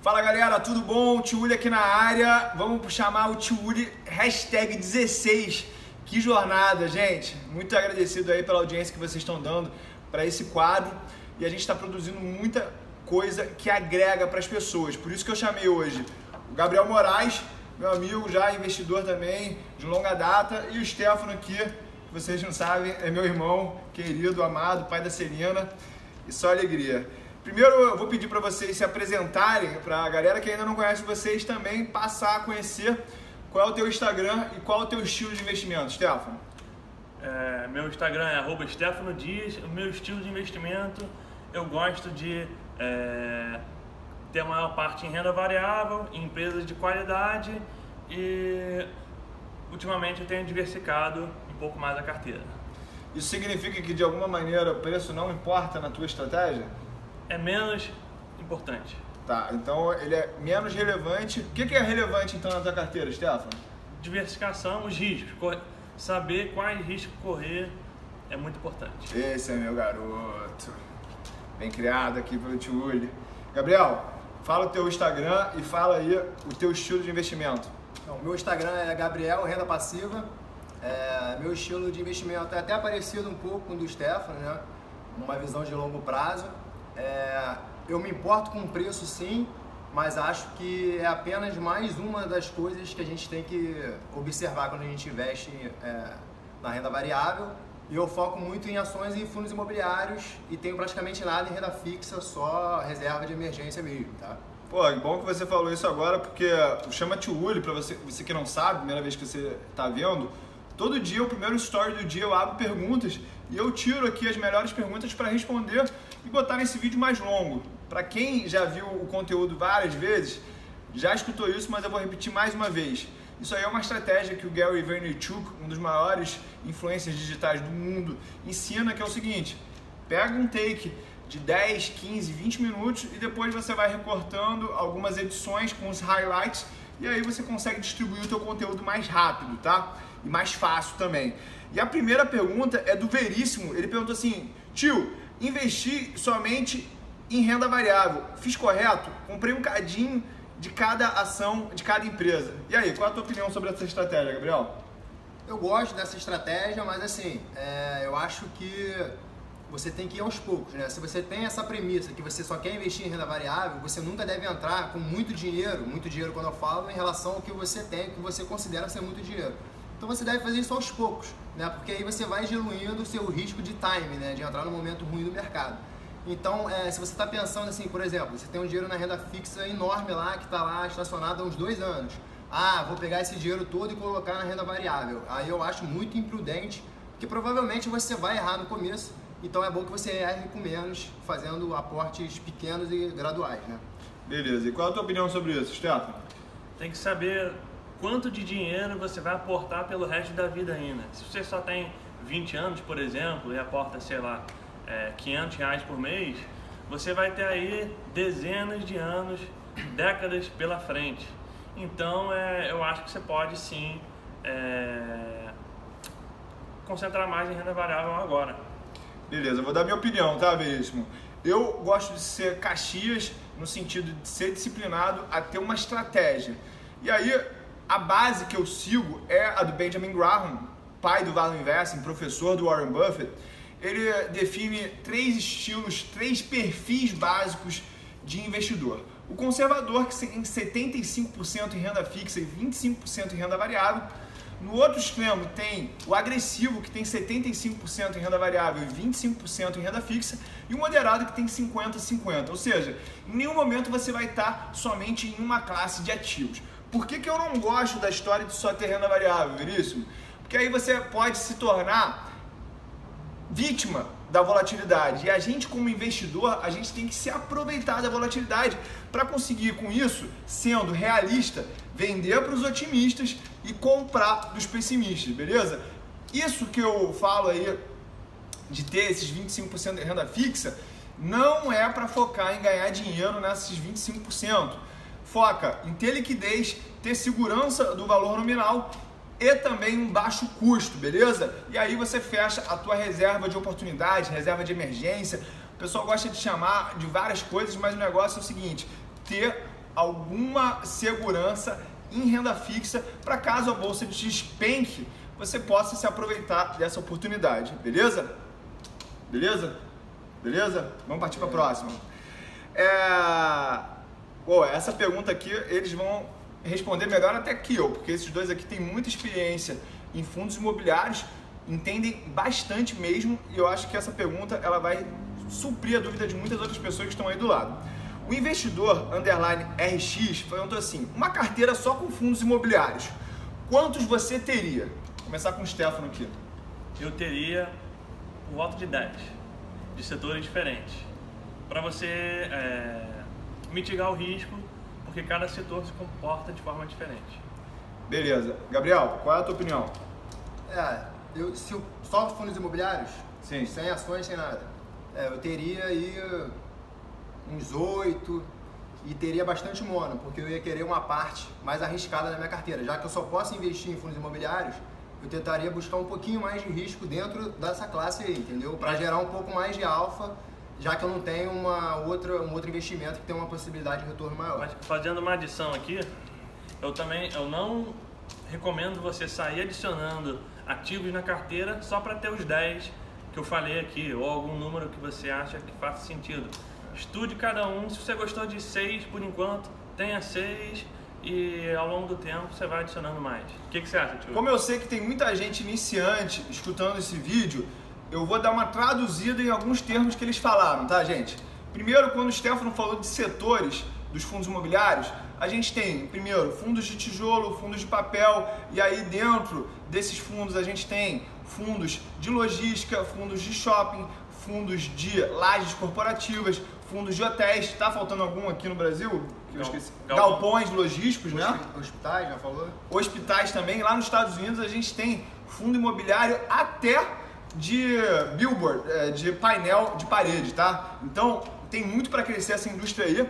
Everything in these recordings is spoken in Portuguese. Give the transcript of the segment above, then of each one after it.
Fala galera, tudo bom? Tio Uli aqui na área. Vamos chamar o Tio Uli #16. Que jornada, gente. Muito agradecido aí pela audiência que vocês estão dando para esse quadro. E a gente está produzindo muita coisa que agrega para as pessoas. Por isso que eu chamei hoje o Gabriel Moraes, meu amigo, já investidor também, de longa data, e o Stefano aqui, que vocês não sabem, é meu irmão querido, amado, pai da Celina, e só alegria. Primeiro eu vou pedir para vocês se apresentarem, para a galera que ainda não conhece vocês também passar a conhecer qual é o teu Instagram e qual é o teu estilo de investimento, Stefano. Meu Instagram é @StefanoDias. O meu estilo de investimento, eu gosto de ter a maior parte em renda variável, em empresas de qualidade, e ultimamente eu tenho diversificado um pouco mais a carteira. Isso significa que de alguma maneira o preço não importa na tua estratégia? É menos importante. Tá, então ele é menos relevante. O que é relevante então na tua carteira, Stefano? Diversificação, os riscos. Saber quais riscos correr é muito importante. Esse é meu garoto. Bem criado aqui pelo Tio Uli. Gabriel, fala o teu Instagram e fala aí o teu estilo de investimento. Então, meu Instagram é Gabriel Renda Passiva. Meu estilo de investimento é até parecido um pouco com o do Stefano, né? Uma visão de longo prazo. Eu me importo com o preço, sim, mas acho que é apenas mais uma das coisas que a gente tem que observar quando a gente investe na renda variável. E eu foco muito em ações e fundos imobiliários e tenho praticamente nada em renda fixa, só reserva de emergência mesmo, tá? Pô, é bom que você falou isso agora, porque chama Tio Uli, pra você que não sabe, primeira vez que você tá vendo, todo dia, o primeiro story do dia, eu abro perguntas e eu tiro aqui as melhores perguntas para responder e botar nesse vídeo mais longo. Para quem já viu o conteúdo várias vezes, já escutou isso, mas eu vou repetir mais uma vez. Isso aí é uma estratégia que o Gary Vaynerchuk, um dos maiores influencers digitais do mundo, ensina, que é o seguinte: pega um take de 10, 15, 20 minutos e depois você vai recortando algumas edições com os highlights e aí você consegue distribuir o teu conteúdo mais rápido, tá? E mais fácil também. E a primeira pergunta é do Veríssimo. Ele perguntou assim: tio, investi somente em renda variável, fiz correto? Comprei um cadinho de cada ação, de cada empresa. E aí, qual é a tua opinião sobre essa estratégia, Gabriel? Eu gosto dessa estratégia, mas assim, eu acho que você tem que ir aos poucos, né? Se você tem essa premissa que você só quer investir em renda variável, você nunca deve entrar com muito dinheiro quando eu falo, em relação ao que você tem, que você considera ser muito dinheiro. Então você deve fazer isso aos poucos, né? Porque aí você vai diluindo o seu risco de time, né? De entrar no momento ruim do mercado. Então, se você está pensando assim, por exemplo, você tem um dinheiro na renda fixa enorme lá, que está lá estacionado há uns 2 anos. Vou pegar esse dinheiro todo e colocar na renda variável. Aí eu acho muito imprudente, porque provavelmente você vai errar no começo. Então é bom que você erre com menos, fazendo aportes pequenos e graduais, né? Beleza, e qual é a tua opinião sobre isso, Stefano? Tem que saber quanto de dinheiro você vai aportar pelo resto da vida ainda. Se você só tem 20 anos, por exemplo, e aporta, sei lá, R$500 por mês, você vai ter aí dezenas de anos, décadas pela frente. Então, eu acho que você pode sim concentrar mais em renda variável agora. Beleza, eu vou dar minha opinião, tá, Veríssimo? Eu gosto de ser Caxias no sentido de ser disciplinado a ter uma estratégia. E aí, a base que eu sigo é a do Benjamin Graham, pai do Value Investing, professor do Warren Buffett. Ele define 3 estilos, 3 perfis básicos de investidor. O conservador, que tem 75% em renda fixa e 25% em renda variável. No outro extremo tem o agressivo, que tem 75% em renda variável e 25% em renda fixa, e o moderado, que tem 50-50. Ou seja, em nenhum momento você vai estar somente em uma classe de ativos. Por que eu não gosto da história de só ter renda variável, Veríssimo? Porque aí você pode se tornar vítima da volatilidade. E a gente, como investidor, a gente tem que se aproveitar da volatilidade para conseguir, com isso, sendo realista, vender para os otimistas e comprar dos pessimistas, beleza? Isso que eu falo aí de ter esses 25% de renda fixa não é para focar em ganhar dinheiro nesses 25%. Foca em ter liquidez, ter segurança do valor nominal e também um baixo custo, beleza? E aí você fecha a tua reserva de oportunidade, reserva de emergência. O pessoal gosta de chamar de várias coisas, mas o negócio é o seguinte: ter alguma segurança em renda fixa para caso a bolsa despenque, você possa se aproveitar dessa oportunidade, beleza? Beleza? Beleza? Vamos partir para a próxima. Essa pergunta aqui eles vão responder melhor até que eu, porque esses dois aqui têm muita experiência em fundos imobiliários, entendem bastante mesmo, e eu acho que essa pergunta ela vai suprir a dúvida de muitas outras pessoas que estão aí do lado. O investidor _RX perguntou assim: uma carteira só com fundos imobiliários, quantos você teria? Vou começar com o Stefano aqui. Eu teria por volta de 10, de setores diferentes, para você mitigar o risco, porque cada setor se comporta de forma diferente. Beleza. Gabriel, qual é a tua opinião? Se eu só fundos imobiliários, sim, sem ações, sem nada, eu teria aí uns 8 e teria bastante mono, porque eu ia querer uma parte mais arriscada na minha carteira. Já que eu só posso investir em fundos imobiliários, eu tentaria buscar um pouquinho mais de risco dentro dessa classe aí, entendeu? Para gerar um pouco mais de alfa, já que eu não tenho um outro investimento que tem uma possibilidade de retorno maior. Mas fazendo uma adição aqui, eu não recomendo você sair adicionando ativos na carteira só para ter os 10 que eu falei aqui, ou algum número que você acha que faça sentido. Estude cada um, se você gostou de 6 por enquanto, tenha 6 e ao longo do tempo você vai adicionando mais. O que você acha, tio? Como eu sei que tem muita gente iniciante escutando esse vídeo, eu vou dar uma traduzida em alguns termos que eles falaram, tá, gente? Primeiro, quando o Stefano falou de setores dos fundos imobiliários, a gente tem, primeiro, fundos de tijolo, fundos de papel, e aí dentro desses fundos a gente tem fundos de logística, fundos de shopping, fundos de lajes corporativas, fundos de hotéis. Tá faltando algum aqui no Brasil? Que eu esqueci. Galpões logísticos, né? Hospitais, já falou? Hospitais também. Lá nos Estados Unidos a gente tem fundo imobiliário até de billboard, de painel de parede, tá? Então tem muito para crescer essa indústria aí.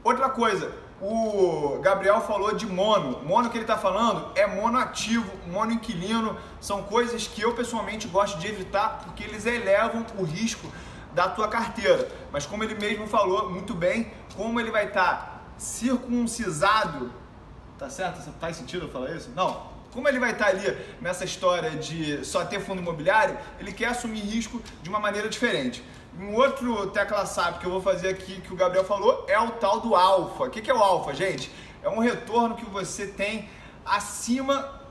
Outra coisa, o Gabriel falou de mono. Mono que ele está falando é mono ativo, mono inquilino. São coisas que eu pessoalmente gosto de evitar porque eles elevam o risco da tua carteira. Mas como ele mesmo falou muito bem, como ele vai estar circuncisado, tá certo? Faz sentido eu falar isso? Não. Como ele vai estar ali nessa história de só ter fundo imobiliário, ele quer assumir risco de uma maneira diferente. Um outro tecla SAP que eu vou fazer aqui, que o Gabriel falou, é o tal do alfa. O que é o alfa, gente? É um retorno que você tem acima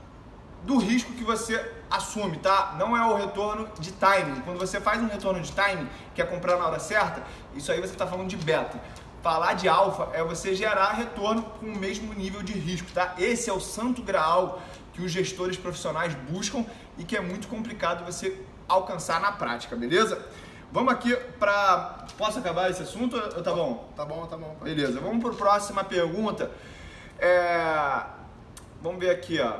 do risco que você assume, tá? Não é o retorno de timing. Quando você faz um retorno de timing, que é comprar na hora certa, isso aí você está falando de beta. Falar de alfa é você gerar retorno com o mesmo nível de risco, tá? Esse é o santo graal que os gestores profissionais buscam e que é muito complicado você alcançar na prática, beleza? Vamos aqui para... Posso acabar esse assunto ou tá bom? Tá bom. Beleza, vamos para a próxima pergunta. Vamos ver aqui, ó.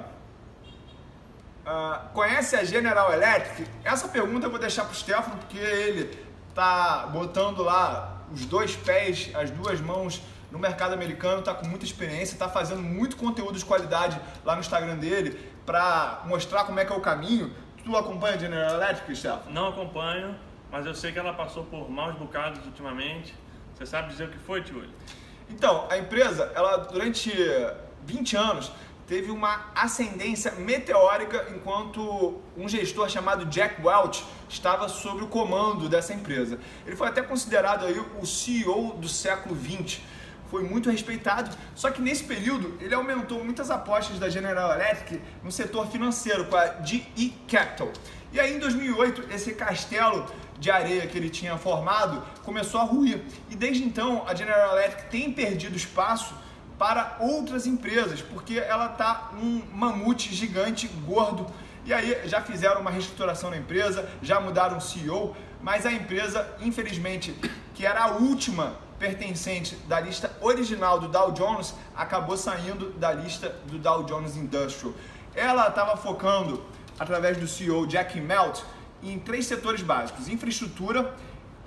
Conhece a General Electric? Essa pergunta eu vou deixar para o Stefano, porque ele tá botando lá os 2 pés, as 2 mãos no mercado americano, tá com muita experiência, tá fazendo muito conteúdo de qualidade lá no Instagram dele para mostrar como é que é o caminho. Tu acompanha a General Electric, Stefano? Não acompanho, mas eu sei que ela passou por maus bocados ultimamente. Você sabe dizer o que foi, Tio? Então, a empresa, ela durante 20 anos teve uma ascendência meteórica enquanto um gestor chamado Jack Welch estava sob o comando dessa empresa. Ele foi até considerado aí o CEO do século XX. Foi muito respeitado, só que nesse período ele aumentou muitas apostas da General Electric no setor financeiro com a GE Capital. E aí em 2008 esse castelo de areia que ele tinha formado começou a ruir. E desde então a General Electric tem perdido espaço para outras empresas, porque ela está um mamute gigante, gordo. E aí já fizeram uma reestruturação na empresa, já mudaram o CEO, mas a empresa, infelizmente, que era a última pertencente da lista original do Dow Jones, acabou saindo da lista do Dow Jones Industrial. Ela estava focando, através do CEO Jack Welch, em 3 setores básicos: infraestrutura,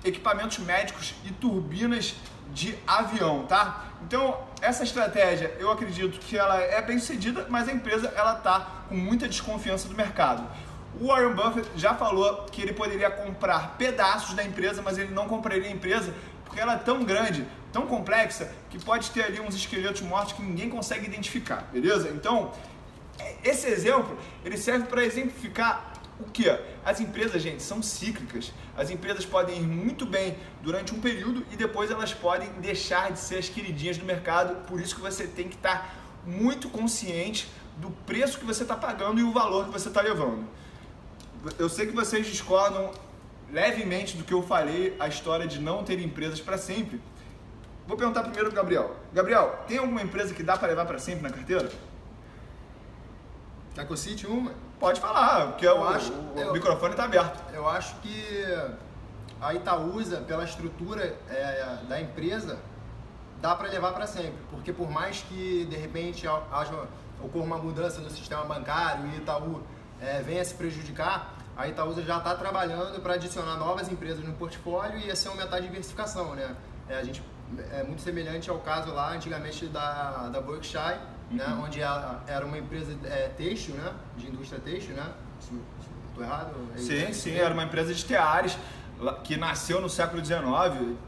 equipamentos médicos e turbinas de avião, tá? Então, essa estratégia, eu acredito que ela é bem sucedida, mas a empresa, ela tá com muita desconfiança do mercado. O Warren Buffett já falou que ele poderia comprar pedaços da empresa, mas ele não compraria a empresa porque ela é tão grande tão complexa que pode ter ali uns esqueletos mortos que ninguém consegue identificar, beleza? Então, esse exemplo, ele serve para exemplificar o que? As empresas, gente, são cíclicas. As empresas podem ir muito bem durante um período e depois elas podem deixar de ser as queridinhas do mercado. Por isso que você tem que estar muito consciente do preço que você está pagando e o valor que você está levando. Eu sei que vocês discordam levemente do que eu falei, a história de não ter empresas para sempre. Vou perguntar primeiro pro Gabriel. Gabriel, tem alguma empresa que dá para levar para sempre na carteira? Quer que eu cite uma? Pode falar, porque o microfone está aberto. Eu acho que a Itaúsa, pela estrutura da empresa, dá para levar para sempre. Porque por mais que, de repente, ocorra uma mudança no sistema bancário e Itaú venha se prejudicar, a Itaúsa já está trabalhando para adicionar novas empresas no portfólio e assim aumentar a diversificação, né? A gente é muito semelhante ao caso lá antigamente da Berkshire, né? Onde era uma empresa têxtil, né? De indústria têxtil, né? Estou errado? Sim, era uma empresa de teares que nasceu no século XIX,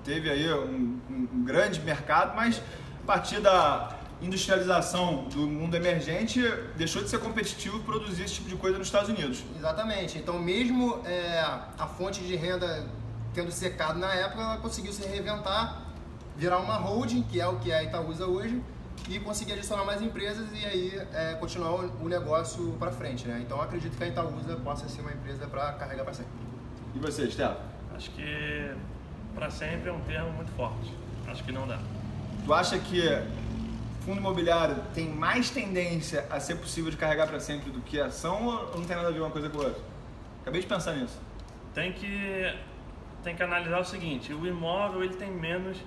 teve aí um grande mercado, mas a partir da industrialização do mundo emergente, deixou de ser competitivo produzir esse tipo de coisa nos Estados Unidos. Exatamente. Então, mesmo a fonte de renda tendo secado na época, ela conseguiu se reinventar, virar uma holding, que é o que é a Itaúsa hoje, e conseguir adicionar mais empresas e aí continuar o negócio para frente, né? Então, eu acredito que a Itaúsa possa ser uma empresa para carregar para sempre. E você, Stella? Acho que para sempre é um termo muito forte. Acho que não dá. Tu acha que fundo imobiliário tem mais tendência a ser possível de carregar para sempre do que ação ou não tem nada a ver uma coisa com a outra? Acabei de pensar nisso. Tem que analisar o seguinte, o imóvel ele tem menos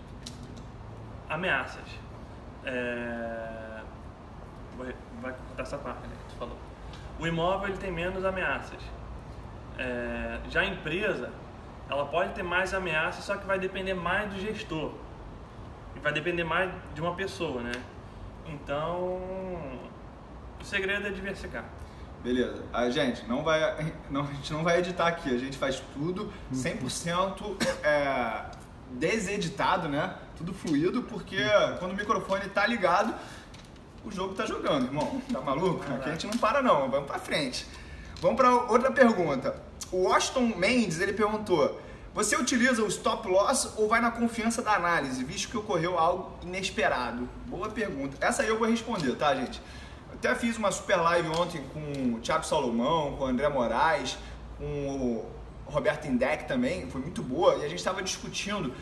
ameaças. Vai cortar essa parte, né, que tu falou. O imóvel ele tem menos ameaças. Já a empresa, ela pode ter mais ameaças, só que vai depender mais do gestor. E vai depender mais de uma pessoa, né? Então, o segredo é diversificar. Beleza. A gente não vai editar aqui, a gente faz tudo 100% deseditado, né? Tudo fluido, porque quando o microfone tá ligado, o jogo tá jogando, irmão. Tá maluco? Aqui a gente não para não, vamos pra frente. Vamos para outra pergunta. O Washington Mendes, ele perguntou: você utiliza o stop loss ou vai na confiança da análise, visto que ocorreu algo inesperado? Boa pergunta. Essa aí eu vou responder, tá, gente? Eu até fiz uma super live ontem com o Thiago Salomão, com o André Moraes, com o Roberto Indec também, foi muito boa, e a gente estava discutindo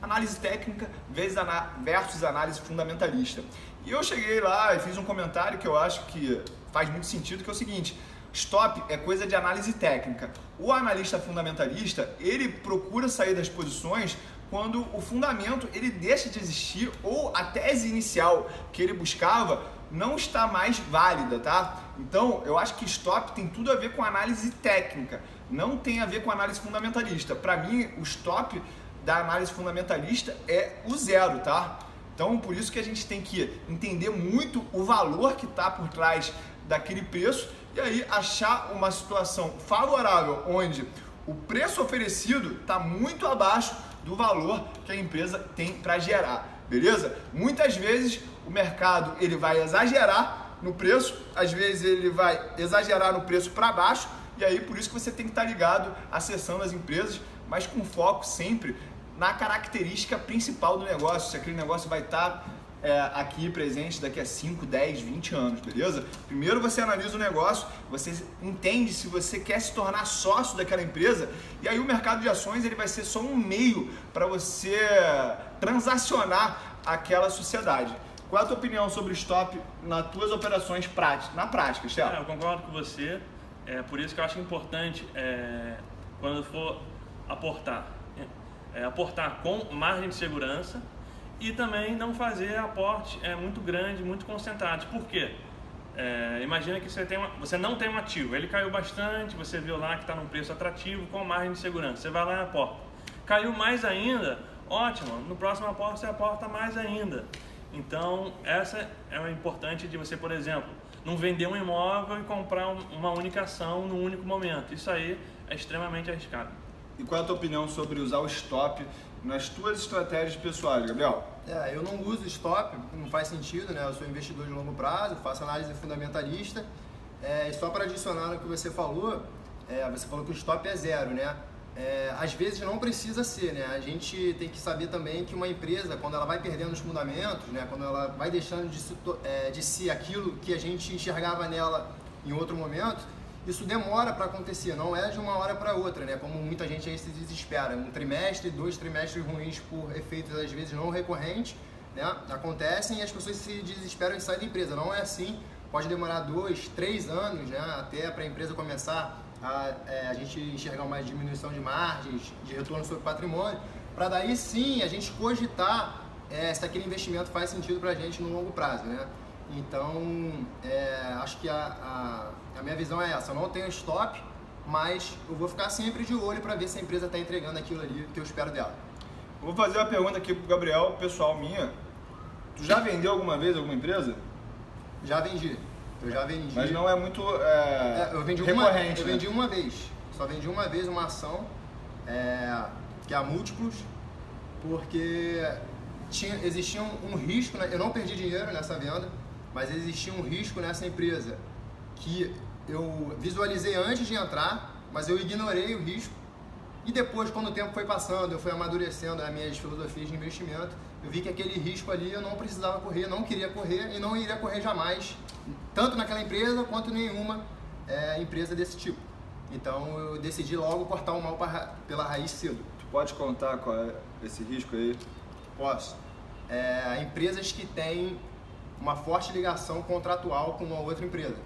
análise técnica versus análise fundamentalista. E eu cheguei lá e fiz um comentário que eu acho que faz muito sentido, que é o seguinte: stop é coisa de análise técnica. O analista fundamentalista, ele procura sair das posições quando o fundamento ele deixa de existir ou a tese inicial que ele buscava não está mais válida, tá? Então, eu acho que stop tem tudo a ver com análise técnica, não tem a ver com análise fundamentalista. Para mim, o stop da análise fundamentalista é o zero, tá? Então, por isso que a gente tem que entender muito o valor que está por trás daquele preço e aí achar uma situação favorável onde o preço oferecido está muito abaixo do valor que a empresa tem para gerar, beleza? Muitas vezes o mercado ele vai exagerar no preço, às vezes ele vai exagerar no preço para baixo, e aí por isso que você tem que estar ligado acessando as empresas, mas com foco sempre na característica principal do negócio, se aquele negócio vai estar aqui presente daqui a 5, 10, 20 anos, beleza? Primeiro você analisa o negócio, você entende se você quer se tornar sócio daquela empresa, e aí o mercado de ações ele vai ser só um meio para você transacionar aquela sociedade. Qual é a tua opinião sobre o stop nas tuas operações na prática, Stella? Eu concordo com você, por isso que eu acho importante quando for aportar com margem de segurança e também não fazer aporte muito grande, muito concentrados. Por quê? Imagina que você não tem um ativo, ele caiu bastante, você viu lá que está num preço atrativo com margem de segurança, você vai lá e aporta. Caiu mais ainda, ótimo, no próximo aporte você aporta mais ainda. Então, essa é o importante de você, por exemplo, não vender um imóvel e comprar uma única ação num único momento. Isso aí é extremamente arriscado. E qual é a tua opinião sobre usar o stop nas tuas estratégias pessoais, Gabriel? Eu não uso stop, não faz sentido, né? Eu sou investidor de longo prazo, faço análise fundamentalista. E só para adicionar no que você falou que o stop é 0, né? Às vezes não precisa ser, né? A gente tem que saber também que uma empresa, quando ela vai perdendo os fundamentos, né? Quando ela vai deixando de ser aquilo que a gente enxergava nela em outro momento, isso demora para acontecer, não é de uma hora para outra, né? Como muita gente aí se desespera. 1 trimestre, 2 trimestres ruins por efeitos às vezes não recorrentes, né? Acontecem e as pessoas se desesperam e saem da empresa. Não é assim, pode demorar 2, 3 anos, né? Até para a empresa começar a gente enxergar uma diminuição de margens, de retorno sobre patrimônio, para daí sim a gente cogitar se aquele investimento faz sentido para a gente no longo prazo, né? Então, acho que a minha visão é essa. Eu não tenho stop, mas eu vou ficar sempre de olho para ver se a empresa está entregando aquilo ali que eu espero dela. Vou fazer uma pergunta aqui pro Gabriel, pessoal minha. Tu já vendeu alguma vez alguma empresa? Já vendi. Eu já vendi. Mas não é muito eu vendi recorrente, eu vendi uma vez. Só vendi uma vez uma ação, que é a Múltiplos, porque existia um risco, né? Eu não perdi dinheiro nessa venda, mas existia um risco nessa empresa que eu visualizei antes de entrar, mas eu ignorei o risco. E depois, quando o tempo foi passando, eu fui amadurecendo as minhas filosofias de investimento, eu vi que aquele risco ali eu não precisava correr, não queria correr e não iria correr jamais, tanto naquela empresa quanto nenhuma empresa desse tipo. Então eu decidi logo cortar o mal pela raiz cedo. Tu pode contar qual é esse risco aí? Posso. Empresas que têm uma forte ligação contratual com uma outra empresa.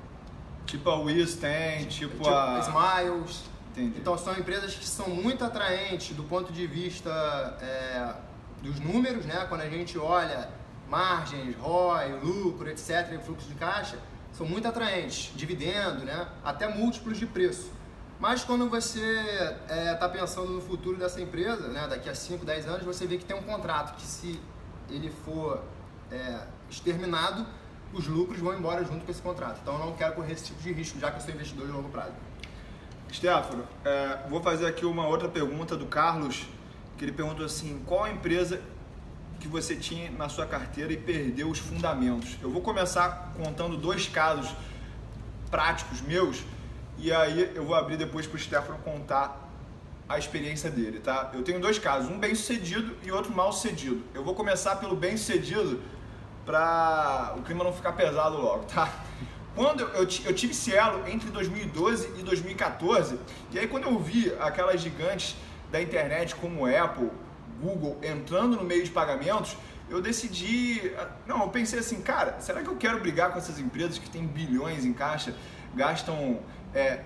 Tipo a Wiz tem, tipo a Smiles. Entendi. Então são empresas que são muito atraentes do ponto de vista dos números, né? Quando a gente olha margens, ROI, lucro, etc., fluxo de caixa, são muito atraentes, dividendo, né? Até múltiplos de preço. Mas quando você está pensando no futuro dessa empresa, né? Daqui a 5, 10 anos, você vê que tem um contrato que, se ele for exterminado, os lucros vão embora junto com esse contrato. Então eu não quero correr esse tipo de risco, já que eu sou investidor de longo prazo. Stefano, vou fazer aqui uma outra pergunta do Carlos, que ele perguntou assim: qual a empresa que você tinha na sua carteira e perdeu os fundamentos? Eu vou começar contando 2 casos práticos meus, e aí eu vou abrir depois para o Stefano contar a experiência dele, tá? Eu tenho 2 casos, um bem sucedido e outro mal sucedido. Eu vou começar pelo bem sucedido para o clima não ficar pesado logo, tá? Quando eu tive Cielo entre 2012 e 2014, e aí quando eu vi aquelas gigantes da internet como Apple, Google entrando no meio de pagamentos, eu decidi, eu pensei assim, cara, será que eu quero brigar com essas empresas que têm bilhões em caixa, gastam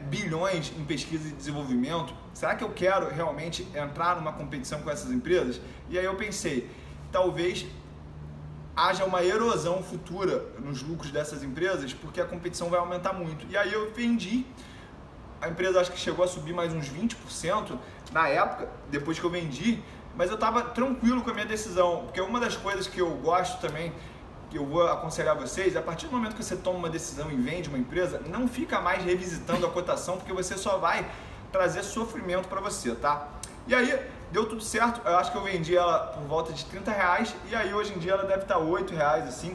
bilhões em pesquisa e desenvolvimento? Será que eu quero realmente entrar numa competição com essas empresas? E aí eu pensei, talvez haja uma erosão futura nos lucros dessas empresas, porque a competição vai aumentar muito. E aí eu vendi, a empresa acho que chegou a subir mais uns 20% na época, depois que eu vendi, mas eu estava tranquilo com a minha decisão, porque uma das coisas que eu gosto também, que eu vou aconselhar vocês, a partir do momento que você toma uma decisão e vende uma empresa, não fica mais revisitando a cotação, porque você só vai trazer sofrimento para você, tá? E aí, deu tudo certo, eu acho que eu vendi ela por volta de R$30, e aí hoje em dia ela deve estar R$8, assim,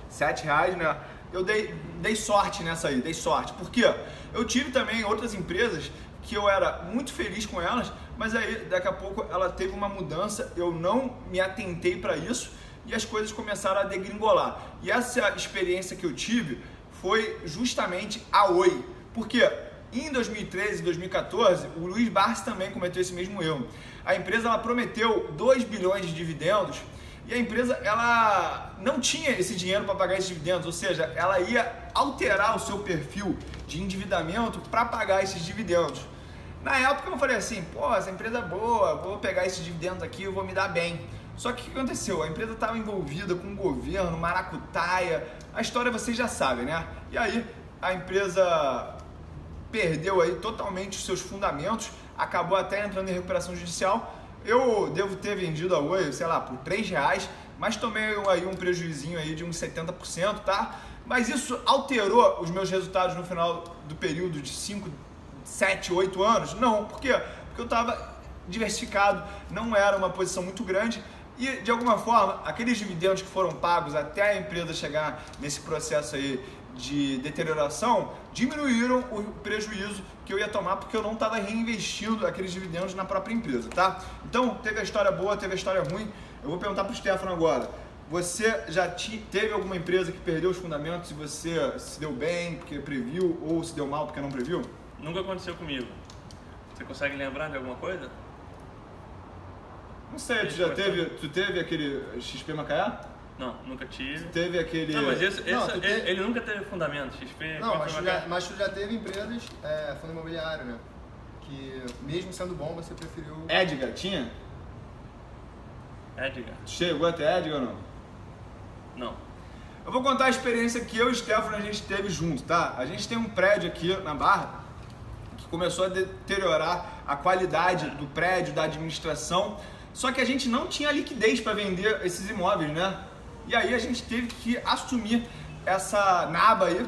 7 reais, né? Eu dei sorte nessa aí, dei sorte, porque eu tive também outras empresas que eu era muito feliz com elas, mas aí daqui a pouco ela teve uma mudança, eu não me atentei para isso e as coisas começaram a degringolar. E essa experiência que eu tive foi justamente a Oi, porque em 2013 e 2014, o Luiz Barsi também cometeu esse mesmo erro. A empresa ela prometeu 2 bilhões de dividendos e a empresa ela não tinha esse dinheiro para pagar esses dividendos, ou seja, ela ia alterar o seu perfil de endividamento para pagar esses dividendos. Na época eu falei assim, essa empresa é boa, vou pegar esses dividendos aqui, eu vou me dar bem. Só que o que aconteceu? A empresa estava envolvida com o governo, maracutaia, a história vocês já sabem, né? E aí a empresa perdeu aí totalmente os seus fundamentos, acabou até entrando em recuperação judicial. Eu devo ter vendido a Oi, sei lá, por R$3, mas tomei aí um prejuizinho aí de uns 70%, tá? Mas isso alterou os meus resultados no final do período de 5, 7, 8 anos? Não, por quê? Porque eu estava diversificado, não era uma posição muito grande e, de alguma forma, aqueles dividendos que foram pagos até a empresa chegar nesse processo aí de deterioração, diminuíram o prejuízo que eu ia tomar porque eu não estava reinvestindo aqueles dividendos na própria empresa, tá? Então, teve a história boa, teve a história ruim. Eu vou perguntar para o Stefano agora. Você já teve alguma empresa que perdeu os fundamentos e você se deu bem porque previu ou se deu mal porque não previu? Nunca aconteceu comigo. Você consegue lembrar de alguma coisa? Não sei, tu teve aquele XP Macaé? Não, nunca tive. Teve aquele... Não, mas ele nunca teve fundamento, XP... Não, mas tu já teve empresas, fundo imobiliário, né? Que mesmo sendo bom, você preferiu... Edgar, tinha? Edgar? Chegou até Edgar ou não? Não. Eu vou contar a experiência que eu e o Stefano a gente teve junto, tá? A gente tem um prédio aqui na Barra que começou a deteriorar a qualidade do prédio, da administração, só que a gente não tinha liquidez para vender esses imóveis, né? E aí a gente teve que assumir essa naba aí.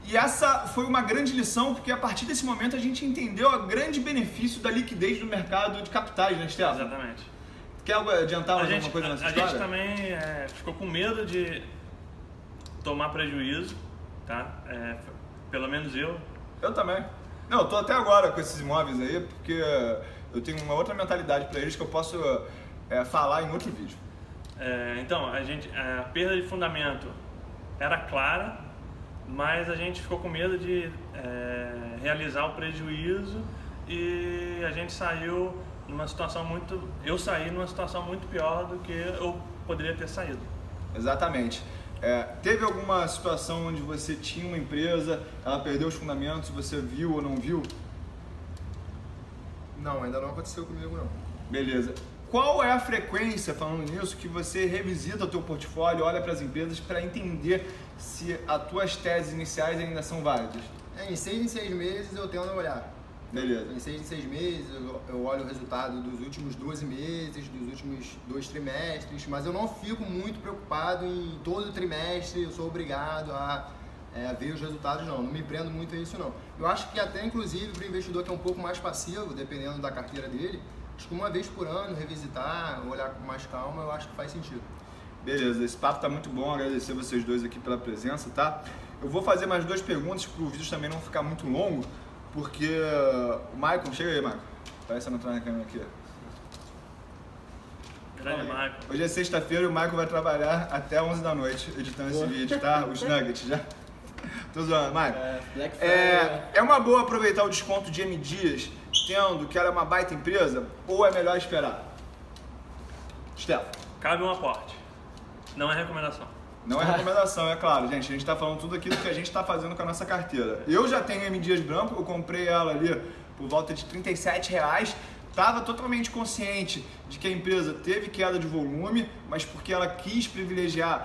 E essa foi uma grande lição, porque a partir desse momento a gente entendeu o grande benefício da liquidez do mercado de capitais, né, Stefano? Exatamente. Quer adiantar alguma coisa nessa história? A gente também ficou com medo de tomar prejuízo, tá? Pelo menos eu. Eu também. Não, eu tô até agora com esses imóveis aí, porque eu tenho uma outra mentalidade para eles que eu posso falar em outro vídeo. Então, a perda de fundamento era clara, mas a gente ficou com medo de realizar o prejuízo e a gente saiu numa situação eu saí numa situação muito pior do que eu poderia ter saído. Exatamente. Teve alguma situação onde você tinha uma empresa, ela perdeu os fundamentos, você viu ou não viu? Não, ainda não aconteceu comigo não. Beleza. Qual é a frequência, falando nisso, que você revisita o teu portfólio, olha para as empresas para entender se as tuas teses iniciais ainda são válidas? Em 6 meses eu tento olhar. Beleza. Em 6 meses eu olho o resultado dos últimos 12 meses, dos últimos 2 trimestres, mas eu não fico muito preocupado em todo trimestre, eu sou obrigado a ver os resultados, não me prendo muito a isso não. Eu acho que até inclusive para o investidor que é um pouco mais passivo, dependendo da carteira dele, acho que uma vez por ano, revisitar, olhar com mais calma, eu acho que faz sentido. Beleza, esse papo tá muito bom, agradecer vocês dois aqui pela presença, tá? Eu vou fazer mais 2 perguntas para o vídeo também não ficar muito longo, porque o Maicon, chega aí, Maicon, parece não entrar na câmera aqui. Grande Maicon. Hoje é sexta-feira e o Maicon vai trabalhar até 11 da noite editando esse vídeo, tá? Os nuggets já. Tô zoando, Maicon. É uma boa aproveitar o desconto de M Dias, tendo que ela é uma baita empresa, ou é melhor esperar? Stefano. Cabe um aporte. Não é recomendação. Não é recomendação, é claro, gente. A gente está falando tudo aquilo que a gente está fazendo com a nossa carteira. Eu já tenho M Dias Branco, eu comprei ela ali por volta de R$37. Estava totalmente consciente de que a empresa teve queda de volume, mas porque ela quis privilegiar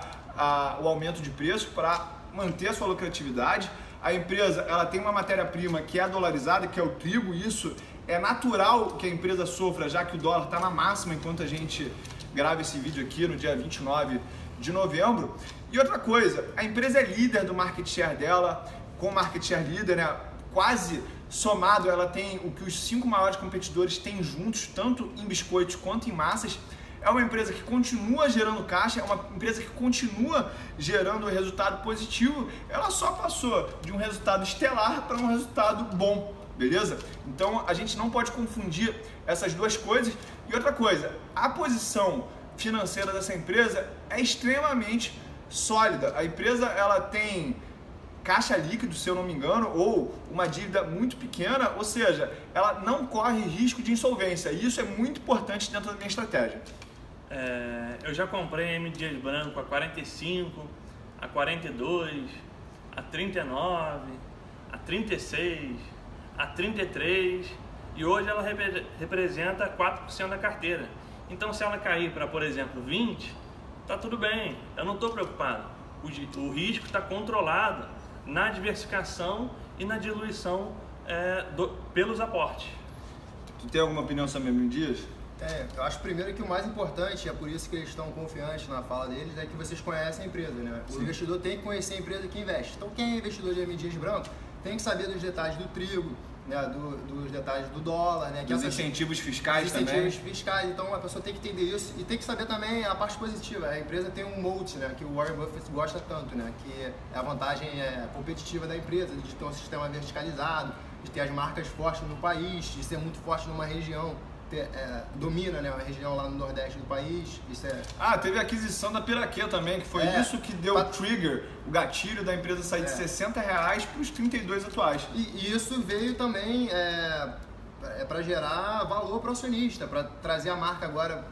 o aumento de preço para manter a sua lucratividade. A empresa ela tem uma matéria-prima que é dolarizada, que é o trigo, e isso é natural que a empresa sofra, já que o dólar está na máxima enquanto a gente grava esse vídeo aqui no dia 29 de novembro. E outra coisa, a empresa é líder do market share dela, com o market share líder, né, quase somado, ela tem o que os 5 maiores competidores têm juntos, tanto em biscoitos quanto em massas. É uma empresa que continua gerando caixa, é uma empresa que continua gerando resultado positivo. Ela só passou de um resultado estelar para um resultado bom, beleza? Então a gente não pode confundir essas duas coisas. E outra coisa, a posição financeira dessa empresa é extremamente sólida. A empresa ela tem caixa líquido, se eu não me engano, ou uma dívida muito pequena, ou seja, ela não corre risco de insolvência. E isso é muito importante dentro da minha estratégia. Eu já comprei M Dias Branco a 45, a 42, a 39, a 36, a 33 e hoje ela representa 4% da carteira. Então se ela cair para, por exemplo, 20, tá tudo bem, eu não estou preocupado. O risco está controlado na diversificação e na diluição pelos aportes. Tu tem alguma opinião sobre M Dias? Eu acho primeiro que o mais importante, é por isso que eles estão confiantes na fala deles, é que vocês conhecem a empresa, né? O investidor tem que conhecer a empresa que investe. Então quem é investidor de M Dias Branco tem que saber dos detalhes do trigo, né, dos detalhes do dólar, né? Dos incentivos fiscais também. Incentivos fiscais, então a pessoa tem que entender isso e tem que saber também a parte positiva. A empresa tem um moat, né, que o Warren Buffett gosta tanto, né, que é a vantagem competitiva da empresa, de ter um sistema verticalizado, de ter as marcas fortes no país, de ser muito forte numa região. Domina, né, uma região lá no nordeste do país. Isso teve a aquisição da Piraquê também, que foi isso que deu o trigger, o gatilho da empresa sair de R$60 para os 32 atuais. E isso veio também para gerar valor para o acionista, para trazer a marca agora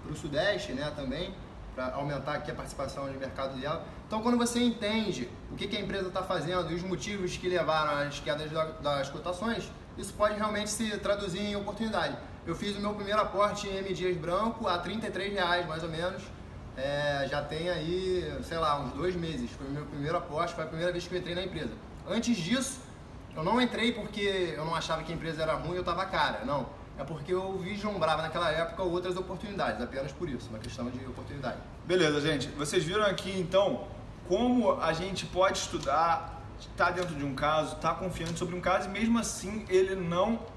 para o Sudeste, né, também, para aumentar aqui a participação de mercado dela. Então, quando você entende o que a empresa está fazendo e os motivos que levaram às quedas das cotações, isso pode realmente se traduzir em oportunidade. Eu fiz o meu primeiro aporte em M. Dias Branco a R$33 mais ou menos, já tem aí, sei lá, uns 2 meses, foi o meu primeiro aporte, foi a primeira vez que eu entrei na empresa. Antes disso, eu não entrei porque eu não achava que a empresa era ruim e eu estava cara, não. É porque eu vislumbrava naquela época outras oportunidades, apenas por isso, uma questão de oportunidade. Beleza, gente. Vocês viram aqui, então, como a gente pode estudar, estar dentro de um caso, estar confiante sobre um caso e mesmo assim ele não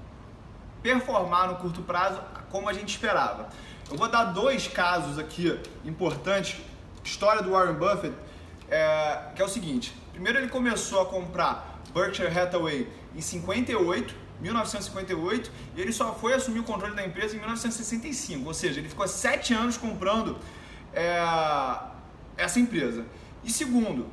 performar no curto prazo como a gente esperava. Eu vou dar 2 casos aqui importantes, história do Warren Buffett, que é o seguinte. Primeiro, ele começou a comprar Berkshire Hathaway em 1958, e ele só foi assumir o controle da empresa em 1965, ou seja, ele ficou 7 anos comprando essa empresa. E segundo,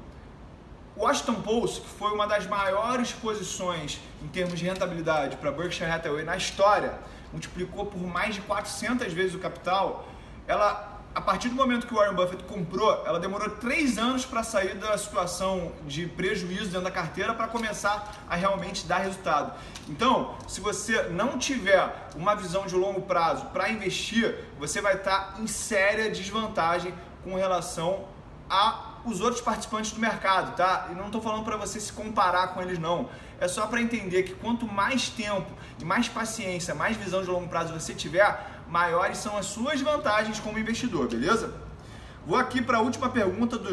o Washington Post, que foi uma das maiores posições em termos de rentabilidade para Berkshire Hathaway na história, multiplicou por mais de 400 vezes o capital. A partir do momento que o Warren Buffett comprou, ela demorou 3 anos para sair da situação de prejuízo dentro da carteira para começar a realmente dar resultado. Então, se você não tiver uma visão de longo prazo para investir, você vai estar em séria desvantagem com relação os outros participantes do mercado, tá? E não estou falando para você se comparar com eles, não. É só para entender que quanto mais tempo e mais paciência, mais visão de longo prazo você tiver, maiores são as suas vantagens como investidor, beleza? Vou aqui para a última pergunta do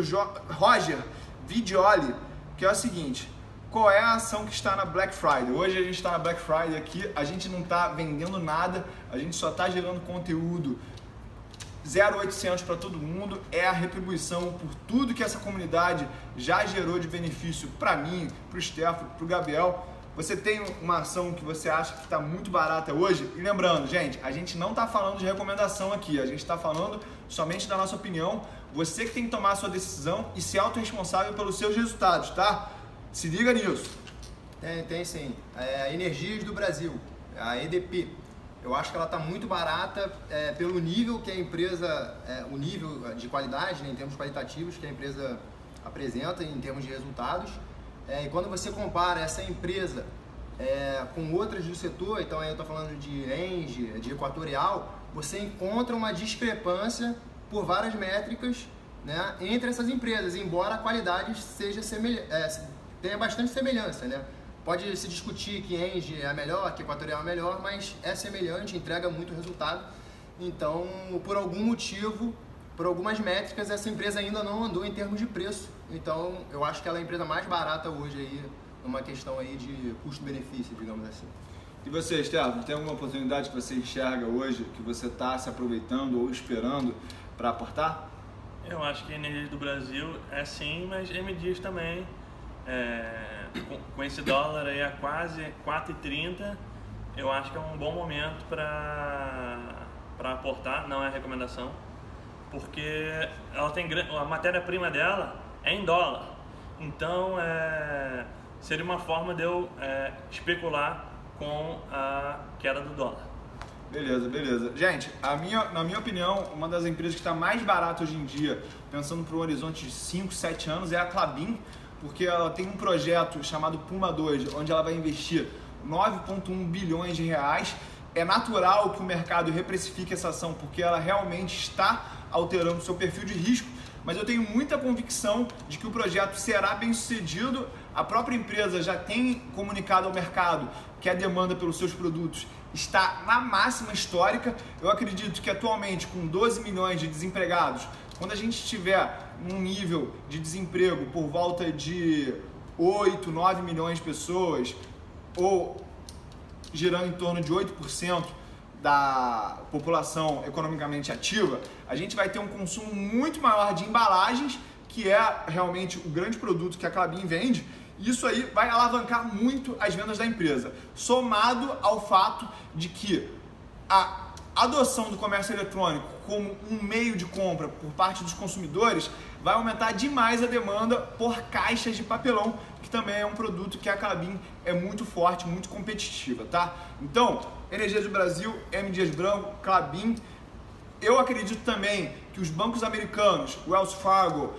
Roger Vidioli, que é o seguinte: qual é a ação que está na Black Friday? Hoje a gente está na Black Friday aqui, a gente não está vendendo nada, a gente só está gerando conteúdo 0,800 para todo mundo, é a retribuição por tudo que essa comunidade já gerou de benefício para mim, para o Stefano, para o Gabriel. Você tem uma ação que você acha que está muito barata hoje? E lembrando, gente, a gente não está falando de recomendação aqui, a gente está falando somente da nossa opinião. Você que tem que tomar a sua decisão e ser autorresponsável pelos seus resultados, tá? Se liga nisso. Tem sim. Energias do Brasil, a EDP. Eu acho que ela está muito barata pelo nível que a empresa, o nível de qualidade, né, em termos qualitativos que a empresa apresenta em termos de resultados. E quando você compara essa empresa com outras do setor, então aí eu estou falando de Engie, de Equatorial, você encontra uma discrepância por várias métricas, né, entre essas empresas, embora a qualidade tenha bastante semelhança, né? Pode se discutir que Engie é melhor, que Equatorial é melhor, mas é semelhante, entrega muito resultado. Então, por algum motivo, por algumas métricas, essa empresa ainda não andou em termos de preço. Então, eu acho que ela é a empresa mais barata hoje aí, numa questão aí de custo-benefício, digamos assim. E você, Stefano, tem alguma oportunidade que você enxerga hoje, que você está se aproveitando ou esperando para aportar? Eu acho que a Energias do Brasil é sim, mas M. Dias também. Com esse dólar aí a quase 4,30, eu acho que é um bom momento para aportar, não é recomendação, porque ela tem a matéria-prima dela é em dólar, então seria uma forma de eu especular com a queda do dólar. Beleza. Gente, na minha opinião, uma das empresas que está mais barata hoje em dia, pensando para um horizonte de 5, 7 anos, é a Klabin, porque ela tem um projeto chamado Puma 2, onde ela vai investir 9,1 bilhões de reais. É natural que o mercado reprecifique essa ação, porque ela realmente está alterando o seu perfil de risco, mas eu tenho muita convicção de que o projeto será bem sucedido. A própria empresa já tem comunicado ao mercado que a demanda pelos seus produtos está na máxima histórica. Eu acredito que atualmente, com 12 milhões de desempregados, quando a gente estiver num nível de desemprego por volta de 8, 9 milhões de pessoas, ou girando em torno de 8% da população economicamente ativa, a gente vai ter um consumo muito maior de embalagens, que é realmente o grande produto que a Klabin vende. Isso aí vai alavancar muito as vendas da empresa, somado ao fato de que a adoção do comércio eletrônico como um meio de compra por parte dos consumidores vai aumentar demais a demanda por caixas de papelão, que também é um produto que a Klabin é muito forte, muito competitiva, tá? Então, Energias do Brasil, M. Dias Branco, Klabin. Eu acredito também que os bancos americanos, Wells Fargo,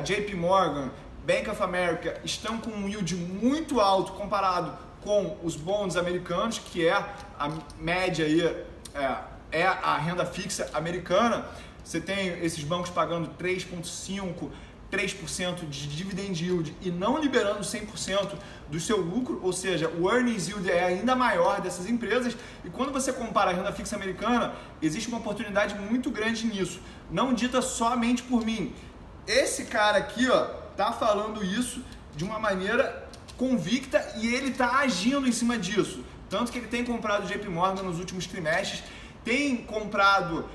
JP Morgan, Bank of America, estão com um yield muito alto comparado com os bonds americanos, que é a média aí, é a renda fixa americana. Você tem esses bancos pagando 3,5%, 3% de dividend yield e não liberando 100% do seu lucro, ou seja, o earnings yield é ainda maior dessas empresas. E quando você compara a renda fixa americana, existe uma oportunidade muito grande nisso, não dita somente por mim. Esse cara aqui, ó, tá falando isso de uma maneira convicta e ele tá agindo em cima disso. Tanto que ele tem comprado JP Morgan nos últimos trimestres, tem comprado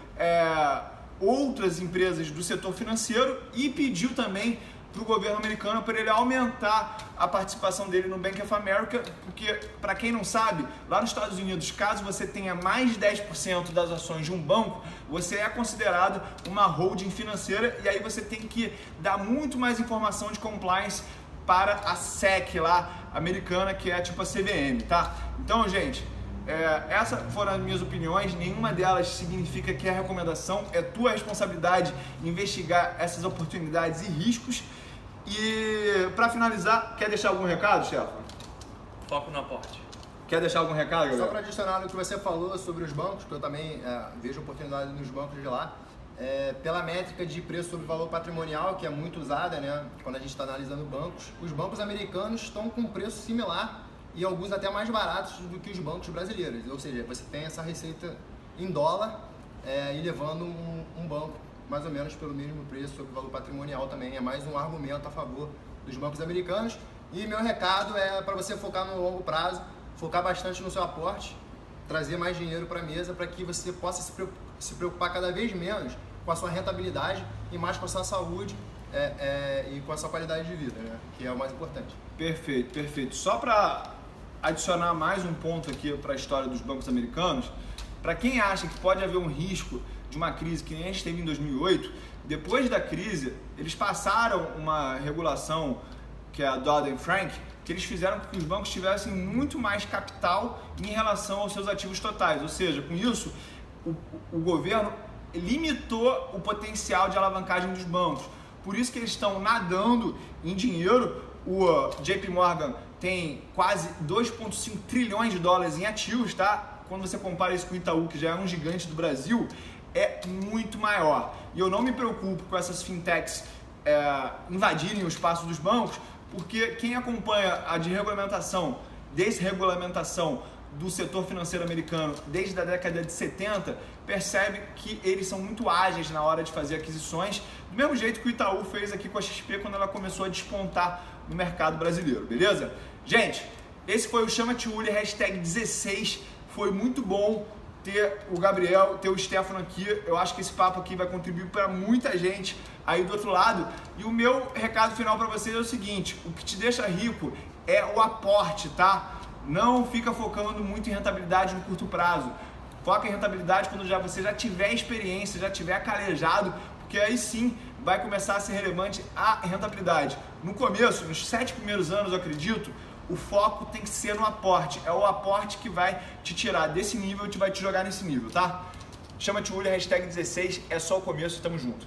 outras empresas do setor financeiro e pediu também para o governo americano para ele aumentar a participação dele no Bank of America, porque, para quem não sabe, lá nos Estados Unidos, caso você tenha mais de 10% das ações de um banco, você é considerado uma holding financeira e aí você tem que dar muito mais informação de compliance para a SEC lá, americana, que é tipo a CVM, tá? Então, gente, essas foram as minhas opiniões, nenhuma delas significa que é recomendação, é tua responsabilidade investigar essas oportunidades e riscos. E para finalizar, quer deixar algum recado, chefe? Foco no aporte. Quer deixar algum recado, galera? Só para adicionar no que você falou sobre os bancos, que eu também vejo oportunidade nos bancos de lá, pela métrica de preço sobre valor patrimonial, que é muito usada, né, quando a gente está analisando bancos, os bancos americanos estão com preço similar e alguns até mais baratos do que os bancos brasileiros. Ou seja, você tem essa receita em dólar e levando um banco mais ou menos pelo mesmo preço sobre valor patrimonial também. É mais um argumento a favor dos bancos americanos. E meu recado é para você focar no longo prazo, focar bastante no seu aporte, trazer mais dinheiro para a mesa para que você possa se preocupar cada vez menos com a sua rentabilidade e mais com a sua saúde e com a sua qualidade de vida, né? Que é o mais importante. Perfeito, perfeito. Só para adicionar mais um ponto aqui para a história dos bancos americanos, para quem acha que pode haver um risco de uma crise que nem a gente teve em 2008, depois da crise, eles passaram uma regulação, que é a Dodd-Frank, que eles fizeram com que os bancos tivessem muito mais capital em relação aos seus ativos totais. Ou seja, com isso, o governo limitou o potencial de alavancagem dos bancos. Por isso que eles estão nadando em dinheiro. O JP Morgan tem quase 2,5 trilhões de dólares em ativos, tá? Quando você compara isso com o Itaú, que já é um gigante do Brasil, é muito maior. E eu não me preocupo com essas fintechs invadirem o espaço dos bancos, porque quem acompanha a desregulamentação do setor financeiro americano desde a década de 70, percebe que eles são muito ágeis na hora de fazer aquisições, do mesmo jeito que o Itaú fez aqui com a XP quando ela começou a despontar no mercado brasileiro, beleza? Gente, esse foi o Chama-te Uli, #16, foi muito bom ter o Gabriel, ter o Stefano aqui. Eu acho que esse papo aqui vai contribuir para muita gente aí do outro lado. E o meu recado final para vocês é o seguinte: o que te deixa rico é o aporte, tá? Não fica focando muito em rentabilidade no curto prazo. Foca em rentabilidade quando você já tiver experiência, já tiver calejado, porque aí sim vai começar a ser relevante a rentabilidade. No começo, nos 7 primeiros anos, eu acredito, o foco tem que ser no aporte. É o aporte que vai te tirar desse nível e vai te jogar nesse nível, tá? Chama-te Uli, #16, é só o começo, tamo junto.